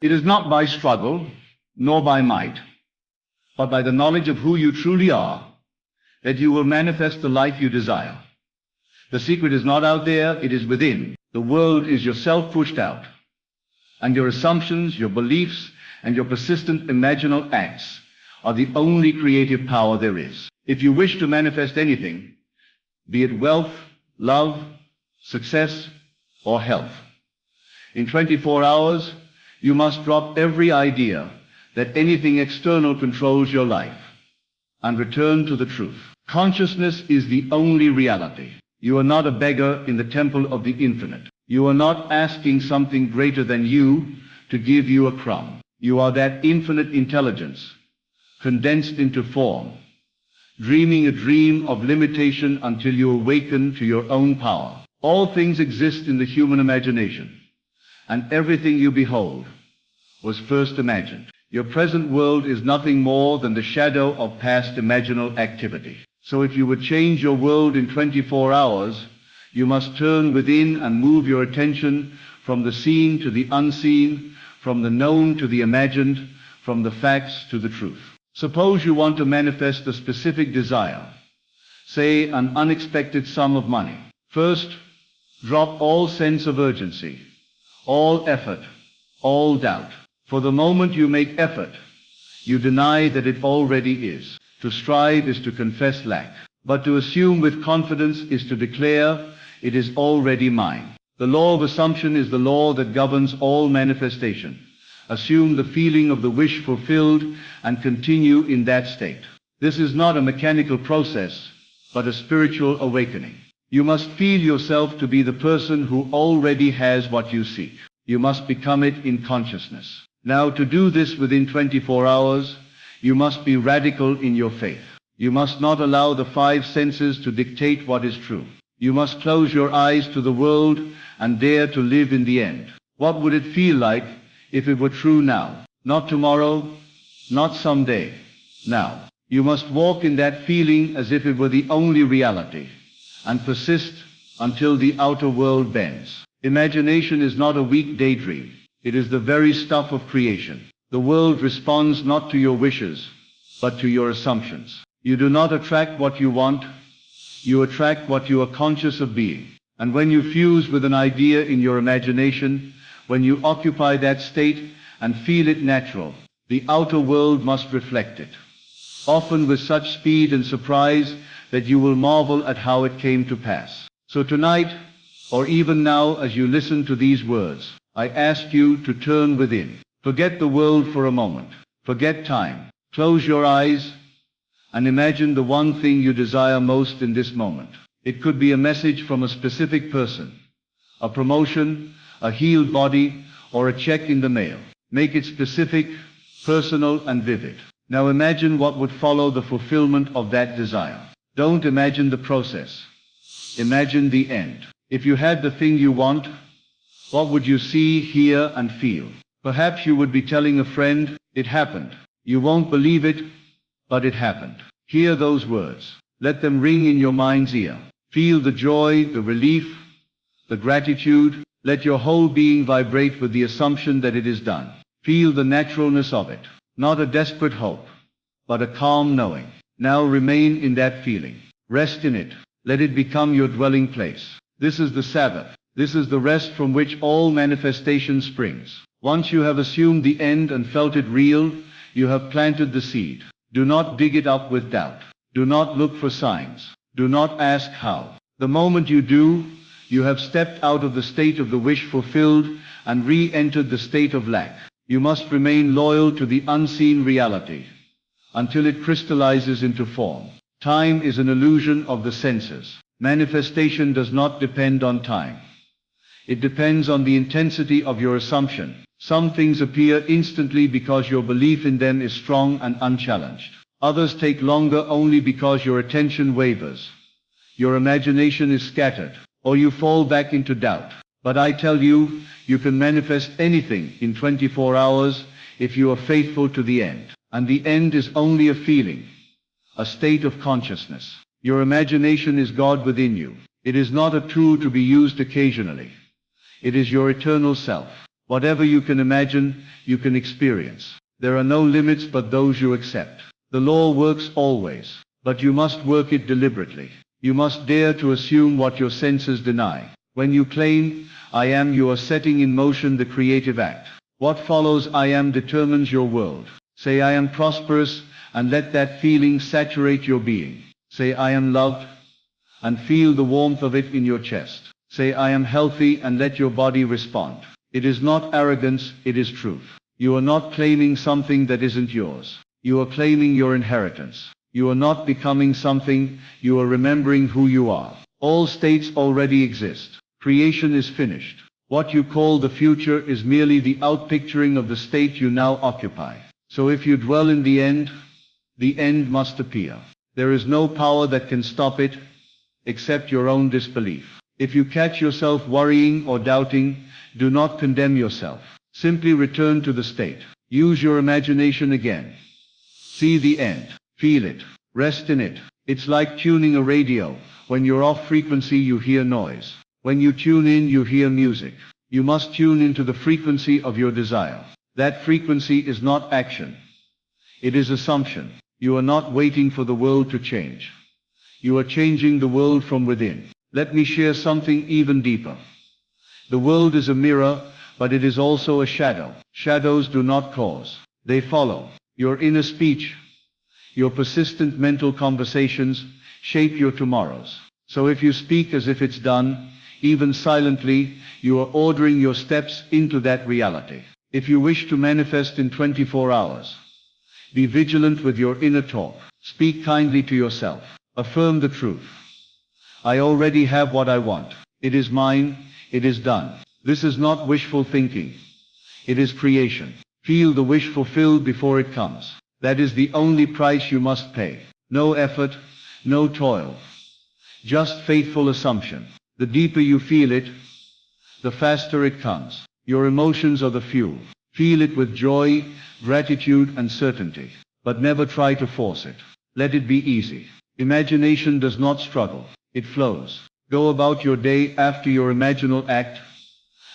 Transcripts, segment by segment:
It is not by struggle, nor by might, but by the knowledge of who you truly are, that you will manifest the life you desire. The secret is not out there, it is within. The world is yourself pushed out, and your assumptions, your beliefs, and your persistent imaginal acts are the only creative power there is. If you wish to manifest anything, be it wealth, love, success, or health, in 24 hours, you must drop every idea that anything external controls your life and return to the truth. Consciousness is the only reality. You are not a beggar in the temple of the infinite. You are not asking something greater than you to give you a crumb. You are that infinite intelligence, condensed into form, dreaming a dream of limitation until you awaken to your own power. All things exist in the human imagination, and everything you behold was first imagined. Your present world is nothing more than the shadow of past imaginal activity. So if you would change your world in 24 hours, you must turn within and move your attention from the seen to the unseen, from the known to the imagined, from the facts to the truth. Suppose you want to manifest a specific desire, say an unexpected sum of money. First, drop all sense of urgency, all effort, all doubt. For the moment you make effort, you deny that it already is. To strive is to confess lack, but to assume with confidence is to declare, it is already mine. The law of assumption is the law that governs all manifestation. Assume the feeling of the wish fulfilled and continue in that state. This is not a mechanical process, but a spiritual awakening. You must feel yourself to be the person who already has what you seek. You must become it in consciousness. Now, to do this within 24 hours, you must be radical in your faith. You must not allow the five senses to dictate what is true. You must close your eyes to the world and dare to live in the end. What would it feel like if it were true now? Not tomorrow, not someday, now. You must walk in that feeling as if it were the only reality, and persist until the outer world bends. Imagination is not a weak daydream. It is the very stuff of creation. The world responds not to your wishes, but to your assumptions. You do not attract what you want, you attract what you are conscious of being. And when you fuse with an idea in your imagination, when you occupy that state and feel it natural, the outer world must reflect it, often with such speed and surprise that you will marvel at how it came to pass. So tonight, or even now as you listen to these words, I ask you to turn within. Forget the world for a moment. Forget time. Close your eyes and imagine the one thing you desire most in this moment. It could be a message from a specific person, a promotion, a healed body, or a check in the mail. Make it specific, personal, and vivid. Now imagine what would follow the fulfillment of that desire. Don't imagine the process. Imagine the end. If you had the thing you want, what would you see, hear, and feel? Perhaps you would be telling a friend, it happened. You won't believe it, but it happened. Hear those words. Let them ring in your mind's ear. Feel the joy, the relief, the gratitude. Let your whole being vibrate with the assumption that it is done. Feel the naturalness of it. Not a desperate hope, but a calm knowing. Now remain in that feeling. Rest in it. Let it become your dwelling place. This is the Sabbath. This is the rest from which all manifestation springs. Once you have assumed the end and felt it real, you have planted the seed. Do not dig it up with doubt. Do not look for signs. Do not ask how. The moment you do, you have stepped out of the state of the wish fulfilled and re-entered the state of lack. You must remain loyal to the unseen reality until it crystallizes into form. Time is an illusion of the senses. Manifestation does not depend on time. It depends on the intensity of your assumption. Some things appear instantly because your belief in them is strong and unchallenged. Others take longer only because your attention wavers, your imagination is scattered, or you fall back into doubt. But I tell you, you can manifest anything in 24 hours if you are faithful to the end. And the end is only a feeling, a state of consciousness. Your imagination is God within you. It is not a tool to be used occasionally. It is your eternal self. Whatever you can imagine, you can experience. There are no limits but those you accept. The law works always, but you must work it deliberately. You must dare to assume what your senses deny. When you claim, I am, you are setting in motion the creative act. What follows I am determines your world. Say I am prosperous, and let that feeling saturate your being. Say I am loved, and feel the warmth of it in your chest. Say I am healthy, and let your body respond. It is not arrogance, it is truth. You are not claiming something that isn't yours. You are claiming your inheritance. You are not becoming something, you are remembering who you are. All states already exist. Creation is finished. What you call the future is merely the outpicturing of the state you now occupy. So if you dwell in the end must appear. There is no power that can stop it, except your own disbelief. If you catch yourself worrying or doubting, do not condemn yourself. Simply return to the state. Use your imagination again. See the end. Feel it. Rest in it. It's like tuning a radio. When you're off frequency, you hear noise. When you tune in, you hear music. You must tune into the frequency of your desire. That frequency is not action. It is assumption. You are not waiting for the world to change. You are changing the world from within. Let me share something even deeper. The world is a mirror, but it is also a shadow. Shadows do not cause. They follow. Your inner speech, your persistent mental conversations, shape your tomorrows. So if you speak as if it's done, even silently, you are ordering your steps into that reality. If you wish to manifest in 24 hours, be vigilant with your inner talk. Speak kindly to yourself. Affirm the truth. I already have what I want. It is mine. It is done. This is not wishful thinking. It is creation. Feel the wish fulfilled before it comes. That is the only price you must pay. No effort, no toil. Just faithful assumption. The deeper you feel it, the faster it comes. Your emotions are the fuel. Feel it with joy, gratitude, and certainty. But never try to force it. Let it be easy. Imagination does not struggle. It flows. Go about your day after your imaginal act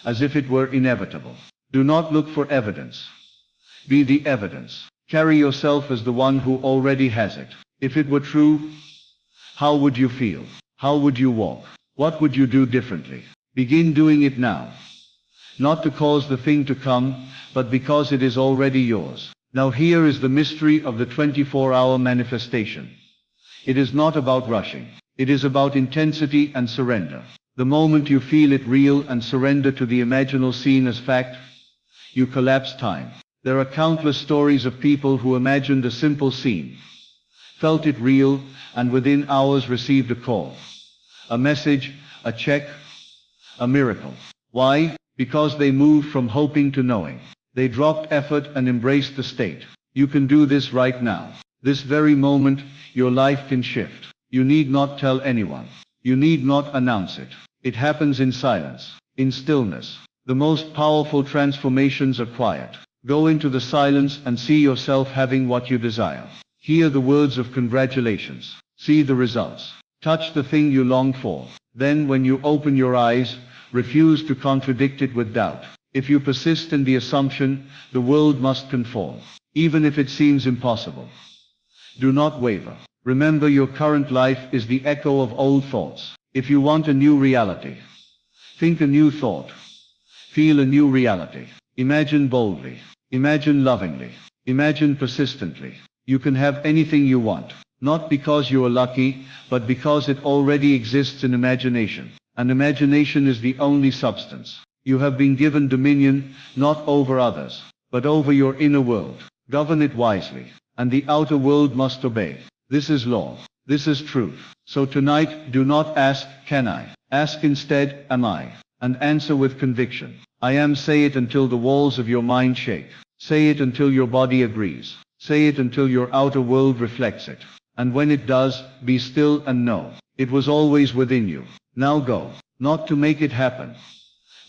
as if it were inevitable. Do not look for evidence. Be the evidence. Carry yourself as the one who already has it. If it were true, how would you feel? How would you walk? What would you do differently? Begin doing it now. Not to cause the thing to come, but because it is already yours. Now here is the mystery of the 24-hour manifestation. It is not about rushing. It is about intensity and surrender. The moment you feel it real and surrender to the imaginal scene as fact, you collapse time. There are countless stories of people who imagined a simple scene, felt it real, and within hours received a call, a message, a check, a miracle. Why? Because they moved from hoping to knowing. They dropped effort and embraced the state. You can do this right now. This very moment, your life can shift. You need not tell anyone. You need not announce it. It happens in silence, in stillness. The most powerful transformations are quiet. Go into the silence and see yourself having what you desire. Hear the words of congratulations. See the results. Touch the thing you long for. Then when you open your eyes, refuse to contradict it with doubt. If you persist in the assumption, the world must conform, even if it seems impossible. Do not waver. Remember, your current life is the echo of old thoughts. If you want a new reality, think a new thought. Feel a new reality. Imagine boldly. Imagine lovingly. Imagine persistently. You can have anything you want, not because you are lucky, but because it already exists in imagination. And imagination is the only substance. You have been given dominion, not over others, but over your inner world. Govern it wisely, and the outer world must obey. This is law. This is truth. So tonight, do not ask, can I? Ask instead, am I? And answer with conviction. I am. Say it until the walls of your mind shake. Say it until your body agrees. Say it until your outer world reflects it. And when it does, be still and know. It was always within you. Now go. Not to make it happen,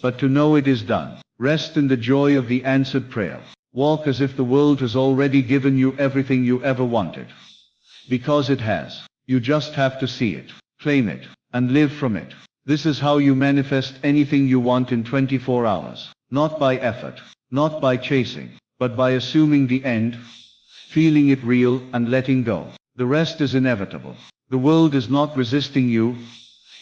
but to know it is done. Rest in the joy of the answered prayer. Walk as if the world has already given you everything you ever wanted. Because it has. You just have to see it, claim it, and live from it. This is how you manifest anything you want in 24 hours. Not by effort, not by chasing, but by assuming the end, feeling it real and letting go. The rest is inevitable. The world is not resisting you,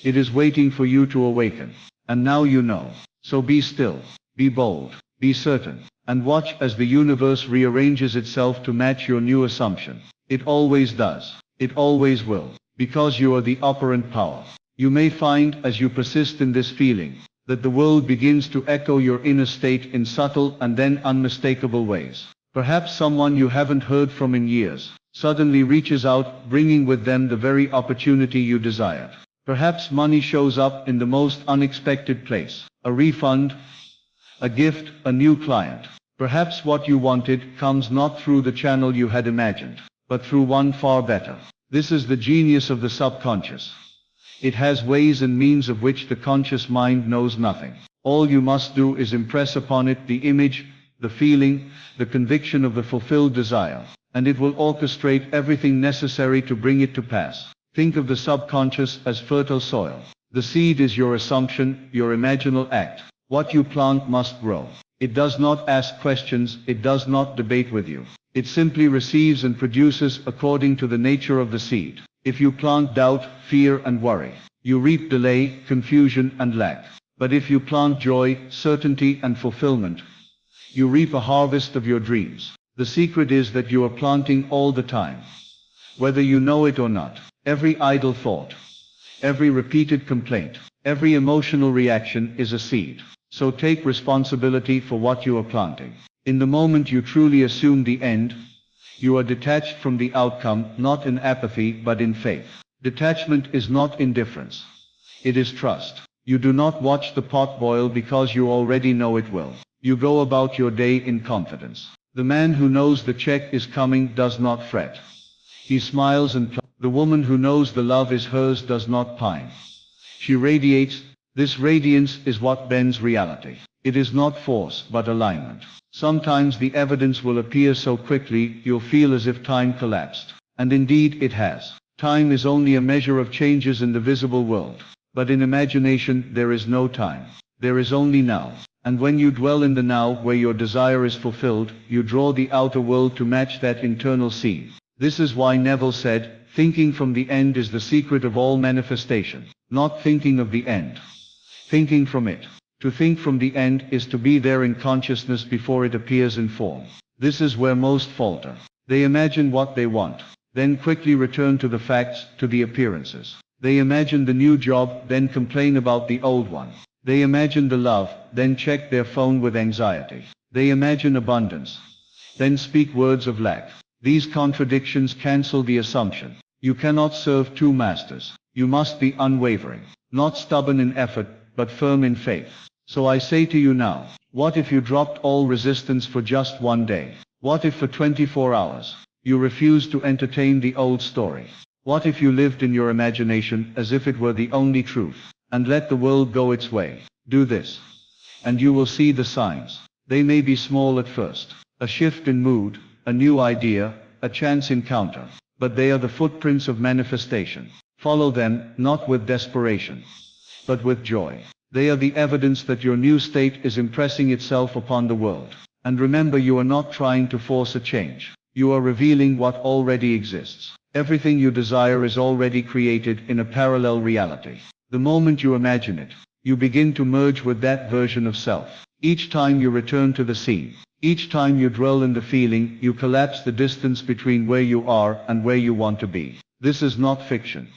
it is waiting for you to awaken. And now you know. So be still, be bold, be certain, and watch as the universe rearranges itself to match your new assumption. It always does. It always will. Because you are the operant power. You may find, as you persist in this feeling, that the world begins to echo your inner state in subtle and then unmistakable ways. Perhaps someone you haven't heard from in years suddenly reaches out, bringing with them the very opportunity you desired. Perhaps money shows up in the most unexpected place. A refund, a gift, a new client. Perhaps what you wanted comes not through the channel you had imagined, but through one far better. This is the genius of the subconscious. It has ways and means of which the conscious mind knows nothing. All you must do is impress upon it the image, the feeling, the conviction of the fulfilled desire, and it will orchestrate everything necessary to bring it to pass. Think of the subconscious as fertile soil. The seed is your assumption, your imaginal act. What you plant must grow. It does not ask questions, it does not debate with you. It simply receives and produces according to the nature of the seed. If you plant doubt, fear and worry, you reap delay, confusion and lack. But if you plant joy, certainty and fulfillment, you reap a harvest of your dreams. The secret is that you are planting all the time, whether you know it or not. Every idle thought, every repeated complaint, every emotional reaction is a seed. So take responsibility for what you are planting. In the moment you truly assume the end, you are detached from the outcome, not in apathy but in faith. Detachment is not indifference. It is trust. You do not watch the pot boil because you already know it will. You go about your day in confidence. The man who knows the check is coming does not fret. He smiles and the woman who knows the love is hers does not pine. She radiates. This radiance is what bends reality. It is not force, but alignment. Sometimes the evidence will appear so quickly, you'll feel as if time collapsed. And indeed it has. Time is only a measure of changes in the visible world. But in imagination, there is no time. There is only now. And when you dwell in the now, where your desire is fulfilled, you draw the outer world to match that internal scene. This is why Neville said, thinking from the end is the secret of all manifestation. Not thinking of the end. Thinking from it. To think from the end is to be there in consciousness before it appears in form. This is where most falter. They imagine what they want, then quickly return to the facts, to the appearances. They imagine the new job, then complain about the old one. They imagine the love, then check their phone with anxiety. They imagine abundance, then speak words of lack. These contradictions cancel the assumption. You cannot serve two masters. You must be unwavering, not stubborn in effort, but firm in faith. So I say to you now, what if you dropped all resistance for just one day? What if for 24 hours, you refused to entertain the old story? What if you lived in your imagination as if it were the only truth, and let the world go its way? Do this, and you will see the signs. They may be small at first. A shift in mood, a new idea, a chance encounter. But they are the footprints of manifestation. Follow them, not with desperation, but with joy. They are the evidence that your new state is impressing itself upon the world. And remember, you are not trying to force a change. You are revealing what already exists. Everything you desire is already created in a parallel reality. The moment you imagine it, you begin to merge with that version of self. Each time you return to the scene, each time you dwell in the feeling, you collapse the distance between where you are and where you want to be. This is not fiction.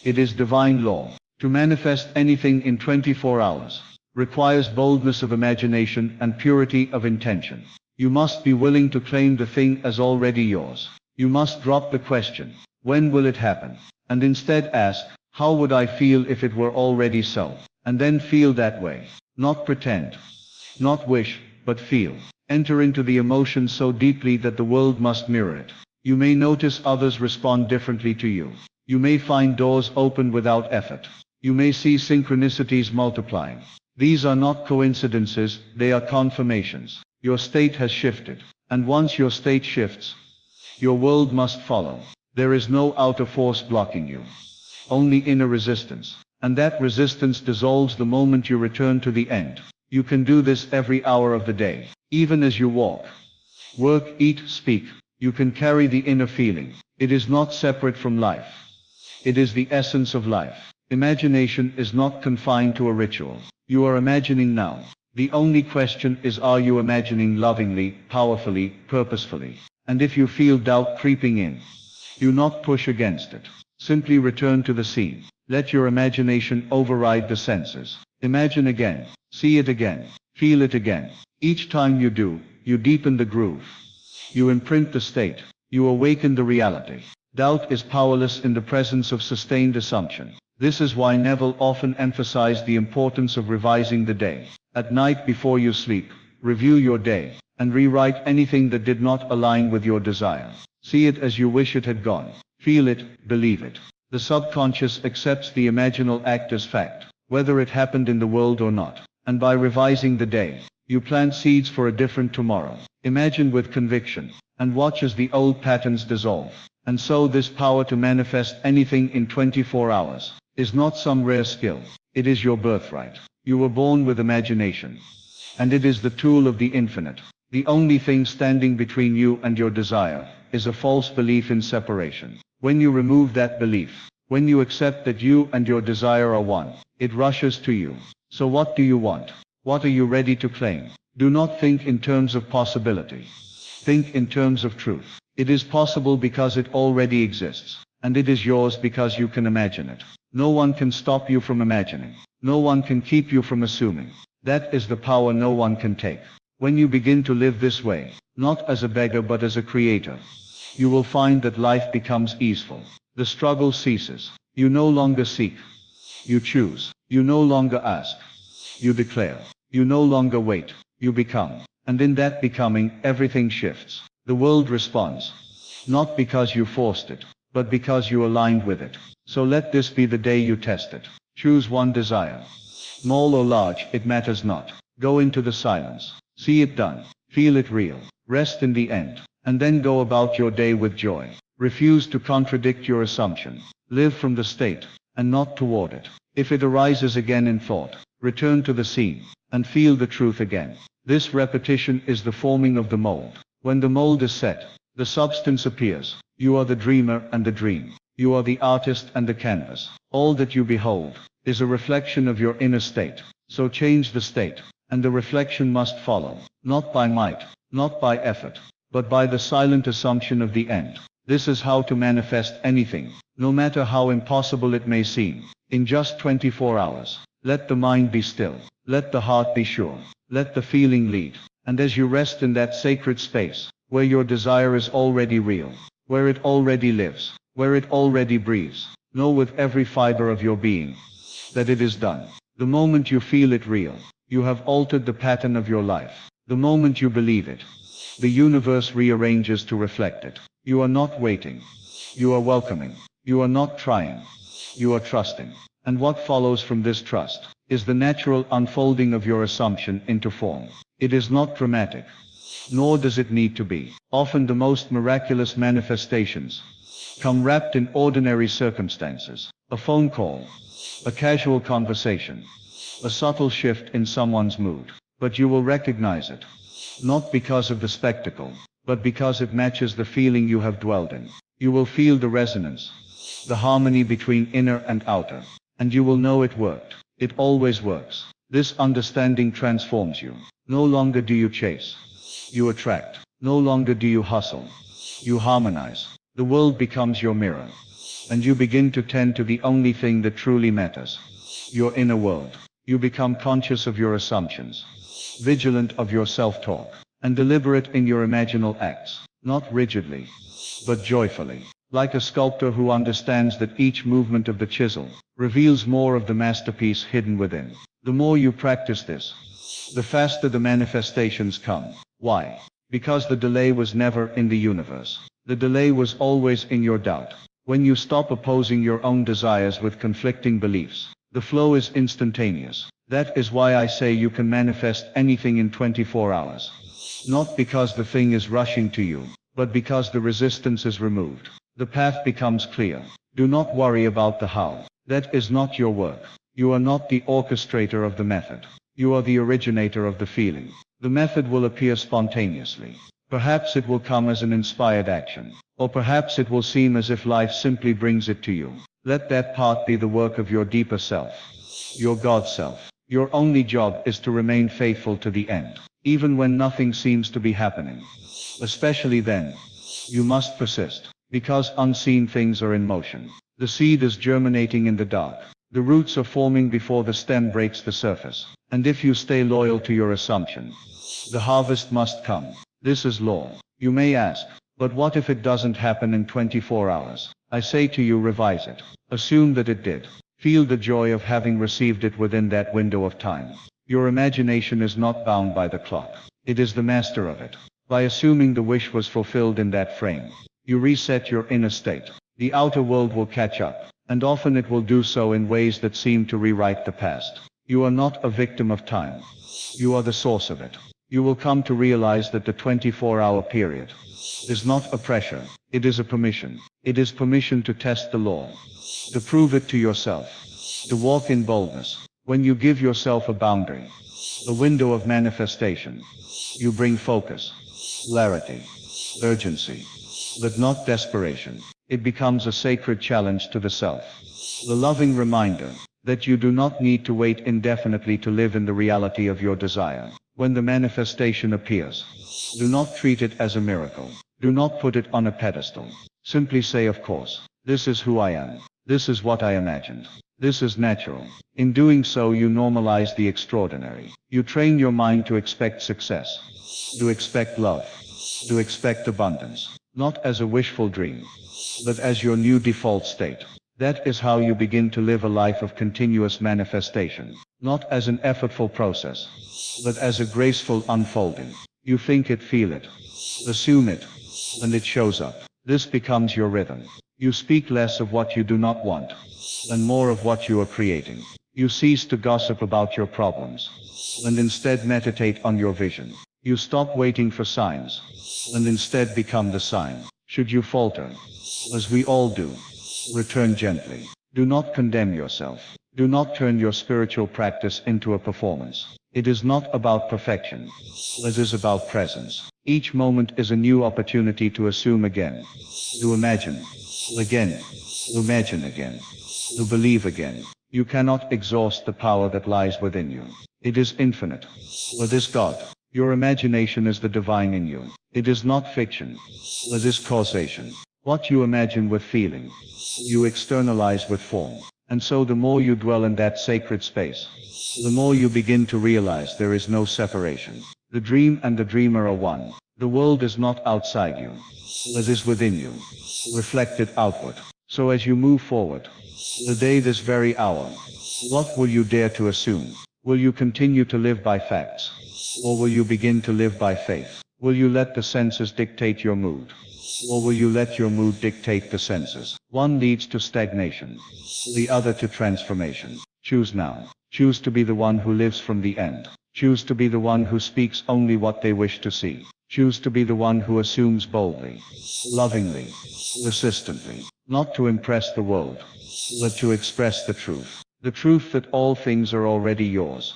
It is divine law. To manifest anything in 24 hours requires boldness of imagination and purity of intention. You must be willing to claim the thing as already yours. You must drop the question, when will it happen? And instead ask, how would I feel if it were already so? And then feel that way. Not pretend. Not wish, but feel. Enter into the emotion so deeply that the world must mirror it. You may notice others respond differently to you. You may find doors open without effort. You may see synchronicities multiplying. These are not coincidences, they are confirmations. Your state has shifted. And once your state shifts, your world must follow. There is no outer force blocking you. Only inner resistance. And that resistance dissolves the moment you return to the end. You can do this every hour of the day, even as you walk, work, eat, speak. You can carry the inner feeling. It is not separate from life. It is the essence of life. Imagination is not confined to a ritual. You are imagining now. The only question is, are you imagining lovingly, powerfully, purposefully? And if you feel doubt creeping in, do not push against it. Simply return to the scene. Let your imagination override the senses. Imagine again. See it again. Feel it again. Each time you do, you deepen the groove. You imprint the state. You awaken the reality. Doubt is powerless in the presence of sustained assumption. This is why Neville often emphasized the importance of revising the day. At night before you sleep, review your day, and rewrite anything that did not align with your desire. See it as you wish it had gone. Feel it, believe it. The subconscious accepts the imaginal act as fact, whether it happened in the world or not. And by revising the day, you plant seeds for a different tomorrow. Imagine with conviction, and watch as the old patterns dissolve. And so this power to manifest anything in 24 hours is not some rare skill. It is your birthright. You were born with imagination, and it is the tool of the infinite. The only thing standing between you and your desire is a false belief in separation. When you remove that belief, when you accept that you and your desire are one, it rushes to you. So what do you want? What are you ready to claim? Do not think in terms of possibility. Think in terms of truth. It is possible because it already exists, and it is yours because you can imagine it. No one can stop you from imagining. No one can keep you from assuming. That is the power no one can take. When you begin to live this way, not as a beggar but as a creator, you will find that life becomes easeful. The struggle ceases. You no longer seek. You choose. You no longer ask. You declare. You no longer wait. You become. And in that becoming, everything shifts. The world responds. Not because you forced it, but because you aligned with it. So let this be the day you test it. Choose one desire. Small or large, it matters not. Go into the silence. See it done. Feel it real. Rest in the end. And then go about your day with joy. Refuse to contradict your assumption. Live from the state, and not toward it. If it arises again in thought, return to the scene, and feel the truth again. This repetition is the forming of the mold. When the mold is set, the substance appears. You are the dreamer and the dream. You are the artist and the canvas. All that you behold is a reflection of your inner state. So change the state, and the reflection must follow, not by might, not by effort, but by the silent assumption of the end. This is how to manifest anything, no matter how impossible it may seem. In just 24 hours, let the mind be still. Let the heart be sure. Let the feeling lead. And as you rest in that sacred space, where your desire is already real, where it already lives, where it already breathes, know with every fiber of your being that it is done. The moment you feel it real, you have altered the pattern of your life. The moment you believe it, the universe rearranges to reflect it. You are not waiting. You are welcoming. You are not trying. You are trusting. And what follows from this trust is the natural unfolding of your assumption into form. It is not dramatic, nor does it need to be. Often the most miraculous manifestations come wrapped in ordinary circumstances. A phone call, a casual conversation, a subtle shift in someone's mood. But you will recognize it, not because of the spectacle, but because it matches the feeling you have dwelled in. You will feel the resonance, the harmony between inner and outer, and you will know it worked. It always works. This understanding transforms you. No longer do you chase. You attract. No longer do you hustle. You harmonize. The world becomes your mirror, and you begin to tend to the only thing that truly matters, your inner world. You become conscious of your assumptions, vigilant of your self-talk, and deliberate in your imaginal acts, not rigidly, but joyfully. Like a sculptor who understands that each movement of the chisel reveals more of the masterpiece hidden within. The more you practice this, the faster the manifestations come. Why? Because the delay was never in the universe. The delay was always in your doubt. When you stop opposing your own desires with conflicting beliefs, the flow is instantaneous. That is why I say you can manifest anything in 24 hours. Not because the thing is rushing to you, but because the resistance is removed. The path becomes clear. Do not worry about the how. That is not your work. You are not the orchestrator of the method. You are the originator of the feeling. The method will appear spontaneously. Perhaps it will come as an inspired action. Or perhaps it will seem as if life simply brings it to you. Let that part be the work of your deeper self. Your God self. Your only job is to remain faithful to the end. Even when nothing seems to be happening. Especially then. You must persist. Because unseen things are in motion. The seed is germinating in the dark. The roots are forming before the stem breaks the surface. And if you stay loyal to your assumption, the harvest must come. This is law. You may ask, but what if it doesn't happen in 24 hours? I say to you, revise it. Assume that it did. Feel the joy of having received it within that window of time. Your imagination is not bound by the clock. It is the master of it. By assuming the wish was fulfilled in that frame, you reset your inner state. The outer world will catch up, and often it will do so in ways that seem to rewrite the past. You are not a victim of time. You are the source of it. You will come to realize that the 24-hour period is not a pressure. It is a permission. It is permission to test the law, to prove it to yourself, to walk in boldness. When you give yourself a boundary, a window of manifestation, you bring focus, clarity, urgency, but not desperation. It becomes a sacred challenge to the self. The loving reminder that you do not need to wait indefinitely to live in the reality of your desire. When the manifestation appears, do not treat it as a miracle. Do not put it on a pedestal. Simply say, of course, this is who I am. This is what I imagined. This is natural. In doing so, you normalize the extraordinary. You train your mind to expect success, to expect love, to expect abundance, not as a wishful dream, but as your new default state. That is how you begin to live a life of continuous manifestation, not as an effortful process, but as a graceful unfolding. You think it, feel it, assume it, and it shows up. This becomes your rhythm. You speak less of what you do not want, and more of what you are creating. You cease to gossip about your problems, and instead meditate on your vision. You stop waiting for signs, and instead become the sign. Should you falter, as we all do, return gently. Do not condemn yourself. Do not turn your spiritual practice into a performance. It is not about perfection. It is about presence. Each moment is a new opportunity to assume again, to imagine again, to imagine again, to believe again. You cannot exhaust the power that lies within you. It is infinite. It is God. Your imagination is the divine in you. It is not fiction. It is causation. What you imagine with feeling, you externalize with form. And so the more you dwell in that sacred space, the more you begin to realize there is no separation. The dream and the dreamer are one. The world is not outside you. It is within you, reflected outward. So as you move forward, the day, this very hour, what will you dare to assume? Will you continue to live by facts? Or will you begin to live by faith? Will you let the senses dictate your mood? Or will you let your mood dictate the senses? One leads to stagnation, the other to transformation. Choose now. Choose to be the one who lives from the end. Choose to be the one who speaks only what they wish to see. Choose to be the one who assumes boldly, lovingly, persistently, not to impress the world, but to express the truth. The truth that all things are already yours,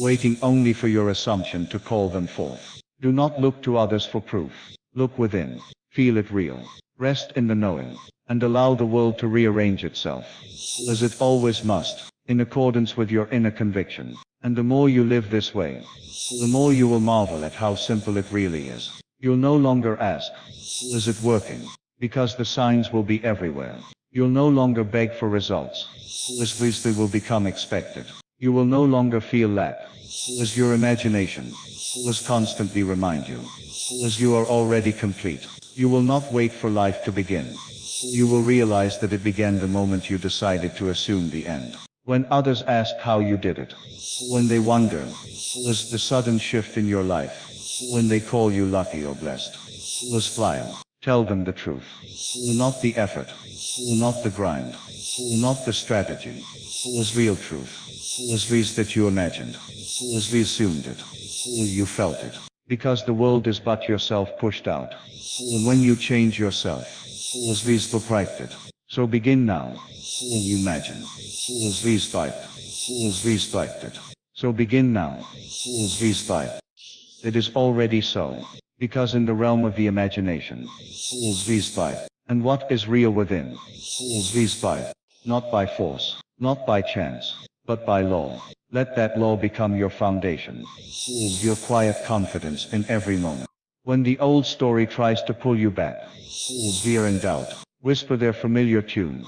waiting only for your assumption to call them forth. Do not look to others for proof. Look within. Feel it real. Rest in the knowing, and allow the world to rearrange itself, as it always must, in accordance with your inner conviction. And the more you live this way, the more you will marvel at how simple it really is. You'll no longer ask, is it working? Because the signs will be everywhere. You'll no longer beg for results, as they will become expected. You will no longer feel lack, as your imagination will constantly remind you, as you are already complete. You will not wait for life to begin. You will realize that it began the moment you decided to assume the end. When others ask how you did it, when they wonder, is the sudden shift in your life, when they call you lucky or blessed, was flyer. Tell them the truth. Not the effort, not the grind, not the strategy. Was real truth. Was these that you imagined. Was we assumed it. You felt it. Because the world is but yourself pushed out. And when you change yourself, was these perfected. So begin now. You imagine. Was these liked. Was these liked it. So begin now. These 5. It is already so. Because in the realm of the imagination, these 5. And what is real within? These 5. Not by force, not by chance, but by law. Let that law become your foundation. Your quiet confidence in every moment. When the old story tries to pull you back, fear and doubt, whisper their familiar tune.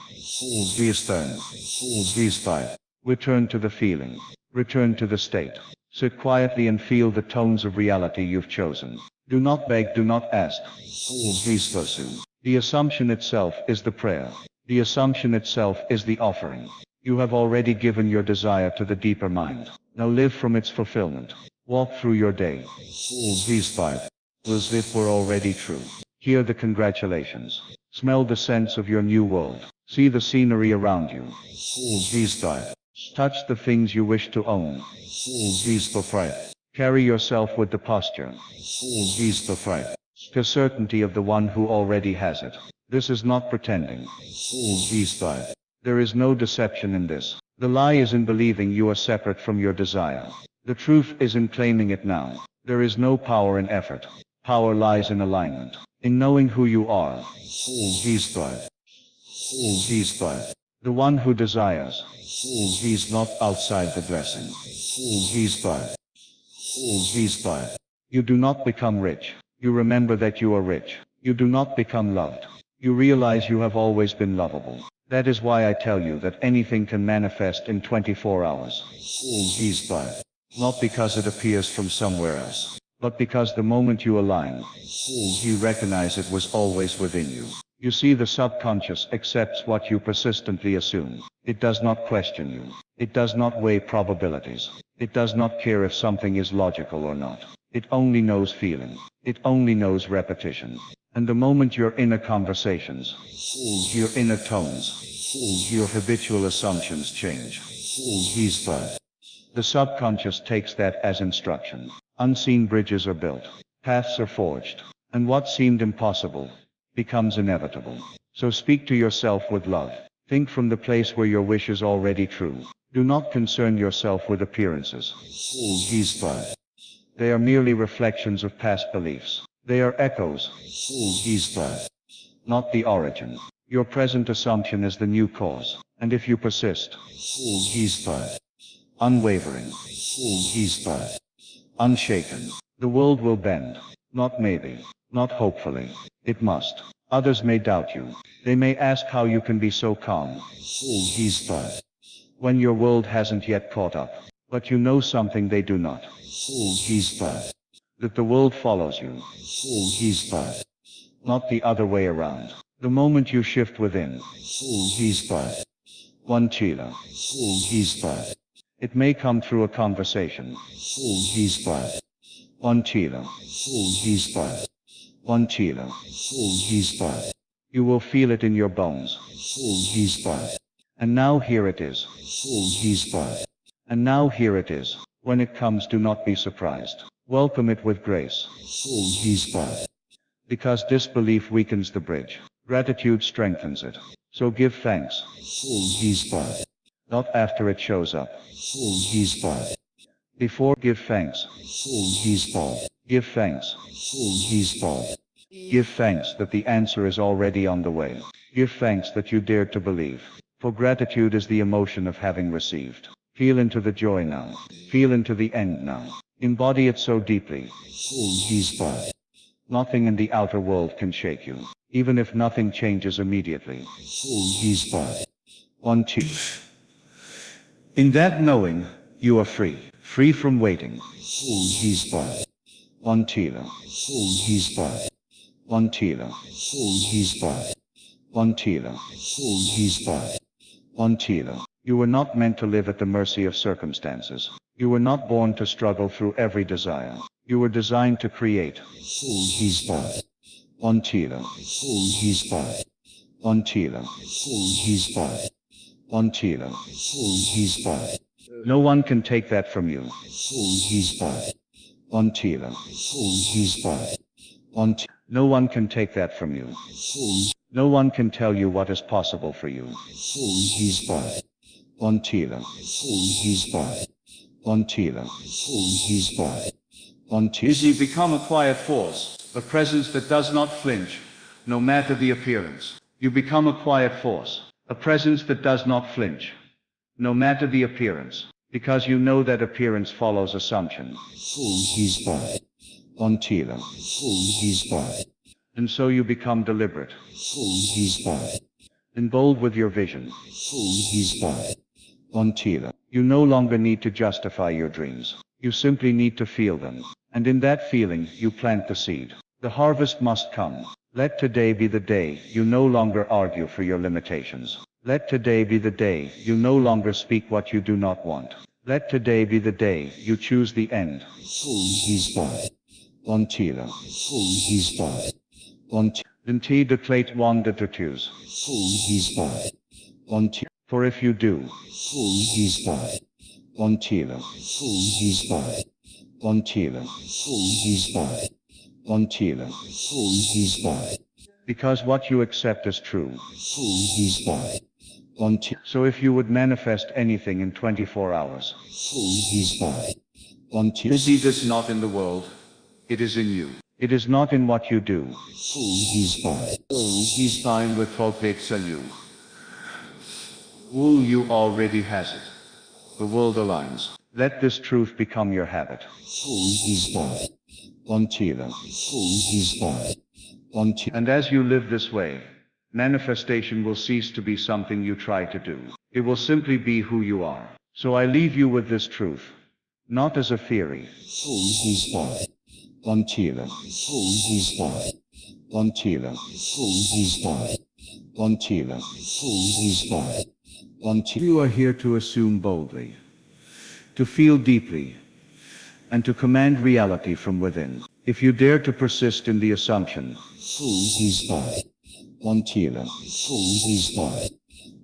Be stern. These 5. Return to the feeling. Return to the state. Sit quietly and feel the tones of reality you've chosen. Do not beg, do not ask. These pursue. The assumption itself is the prayer. The assumption itself is the offering. You have already given your desire to the deeper mind. Now live from its fulfillment. Walk through your day. These 5. As if were already true. Hear the congratulations. Smell the sense of your new world. See the scenery around you. These 5. Touch the things you wish to own. These 5. Carry yourself with the posture. These 5. The certainty of the one who already has it. This is not pretending. These 5. There is no deception in this. The lie is in believing you are separate from your desire. The truth is in claiming it now. There is no power in effort. Power lies in alignment. In knowing who you are. These 5. These 5. The one who desires. He's not outside the blessing. These 5. These 5. You do not become rich. You remember that you are rich. You do not become loved. You realize you have always been lovable. That is why I tell you that anything can manifest in 24 hours. These 5. Not because it appears from somewhere else, but because the moment you align, you recognize it was always within you. You see, the subconscious accepts what you persistently assume. It does not question you. It does not weigh probabilities. It does not care if something is logical or not. It only knows feeling. It only knows repetition. And the moment your inner conversations, your inner tones, your habitual assumptions change. These 5. The subconscious takes that as instruction. Unseen bridges are built. Paths are forged. And what seemed impossible becomes inevitable. So speak to yourself with love. Think from the place where your wish is already true. Do not concern yourself with appearances. These 5. They are merely reflections of past beliefs. They are echoes. These 5. Not the origin. Your present assumption is the new cause. And if you persist. These 5. Unwavering. These 5. Unshaken. The world will bend. Not maybe. Not hopefully. It must. Others may doubt you. They may ask how you can be so calm. These 5. When your world hasn't yet caught up. But you know something they do not. These 5. That the world follows you. These 5. Not the other way around. The moment you shift within. These 5. One Chila. These 5. It may come through a conversation. These 5. One Chila. These 5. One Chila. These 5. You will feel it in your bones. These 5. And now here it is. These 5. And now here it is. When it comes, do not be surprised. Welcome it with grace. These 5. Because disbelief weakens the bridge. Gratitude strengthens it. So give thanks. These 5. Not after it shows up. These 5. Before, give thanks. These 5. Give thanks. These 5. Give thanks that the answer is already on the way. Give thanks that you dared to believe. For gratitude is the emotion of having received. Feel into the joy now. Feel into the end now. Embody it so deeply. These 5. Nothing in the outer world can shake you, even if nothing changes immediately. These 5. One Chief. In that knowing, you are free. Free from waiting. These 5. One Tila. These 5. One Tila. These 5. One Tila. These 5. One Tila. You were not meant to live at the mercy of circumstances. You were not born to struggle through every desire. You were designed to create. These 5. One Tila. These 5. One Tila. These 5. One Tila. These 5. No one can take that from you. These 5. One Tila. These 5. No one can take that from you. No one can tell you what is possible for you. These 5. One Tila. These 5. until he's by, until Is he become a quiet force, a presence that does not flinch, no matter the appearance. You become a quiet force, a presence that does not flinch, no matter the appearance, because you know that appearance follows assumption. he's by, until he's by, And so you become deliberate, he's by, and bold with your vision. he's by, until You no longer need to justify your dreams. You simply need to feel them. And in that feeling, you plant the seed. The harvest must come. Let today be the day you no longer argue for your limitations. Let today be the day you no longer speak what you do not want. Let today be the day you choose the end. he's by, until he's by, Until the plate one detectures. he's by, until For if you do, he's by, until he's by, until he's by, until he's by, because what you accept is true. he's by, until So if you would manifest anything in 24 hours, he's by, until the seed is not in the world, it is in you. It is not in what you do. he's by, He's fine with folks and you. Who you already has it. The world aligns. Let this truth become your habit. he's by, until he's by, until And as you live this way, manifestation will cease to be something you try to do. It will simply be who you are. So I leave you with this truth, not as a theory. he's by, until he's by, until he's by, until he's by, until You are here to assume boldly, to feel deeply, and to command reality from within. If you dare to persist in the assumption, he's by, until he's by,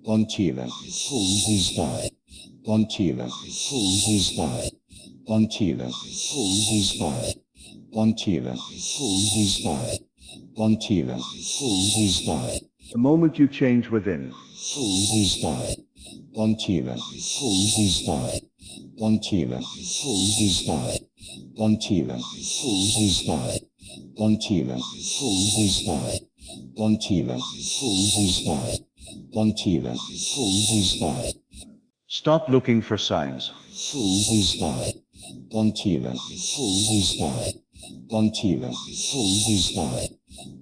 until he's by, until he's by, until he's by, until he's by, until he's by, the moment you change within, he's by, until he's by, until he's by, until he's by, until he's by, until he's by, until he's by, stop looking for signs. he's by, until he's by, until he's by,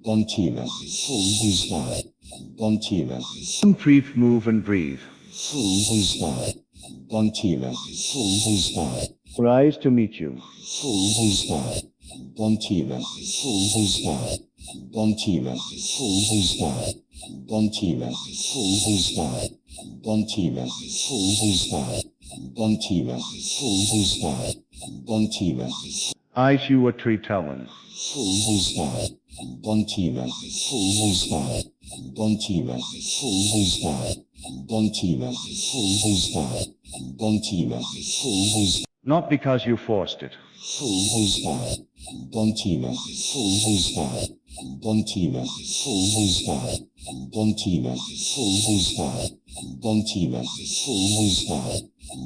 until he's by, until Breathe, move, and breathe. he's by, until he's by, Rise to meet you. he's by, until he's by, until he's by, until he's by, until he's by, until he's by, until Eyes you a tree telling. he's by, until he's by, until he's by, until he's by, until he's Not because you forced it. he's by, until he's by, until he's by, until he's by, until he's by, until he's by,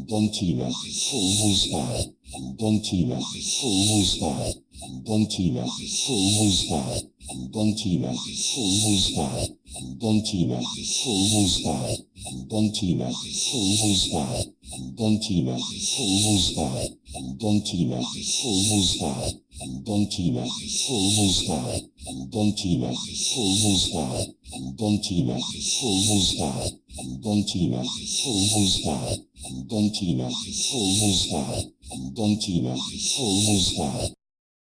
until he's by, until he's by, until he's by, until he's by, until he's by, until he's by, until he's by, until he's by, until he's by, until he's by, until he's by, until he's by, until he's by,